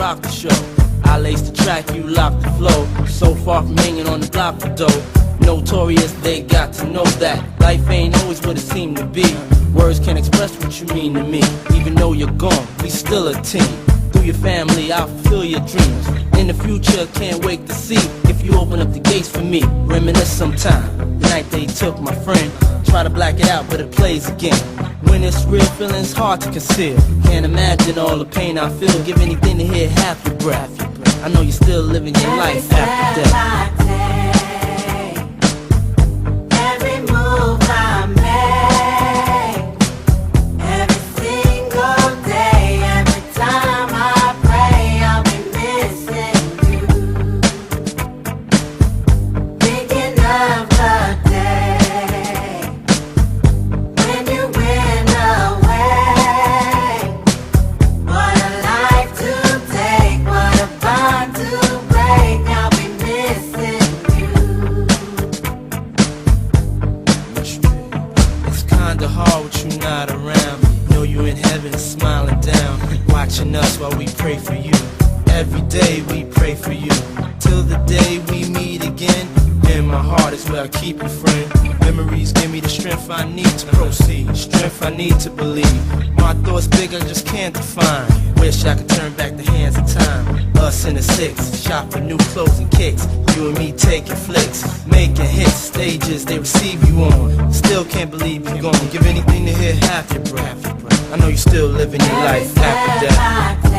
rock the show. I lace the track, you lock the flow. So far from hanging on the block for dough. Notorious, they got to know that life ain't always what it seemed to be. Words can't express what you mean to me. Even though you're gone, we still a team. Through your family, I'll fulfill your dreams. In the future, can't wait to see if you open up the gates for me. Reminisce sometime, the night they took my friend. Try to black it out, but it plays again. When it's real, feeling's hard to conceal. Can't imagine all the pain I feel. Give anything to hear half your breath. I know you're still living your life after death. Every move I make, every single day, every time I pray, I'll be missing you. Thinking of the day when you went away. What a life to take, what a bond to break. I'll be missing you. It's kinda hard with you not around. Know you in heaven smiling down, watching us while we pray for you. Every day we pray for you, till the day we meet again. In my heart is where I keep you, friend. Memories give me the strength I need to proceed, strength I need to believe. My thoughts big, I just can't define. Wish I could turn back the hands of time. Us in the six, shop for new clothes and kicks. You and me taking flicks, making hits, stages they receive you on. Still can't believe you're gone. Give anything to hear half your breath. I know you're still living your life after death.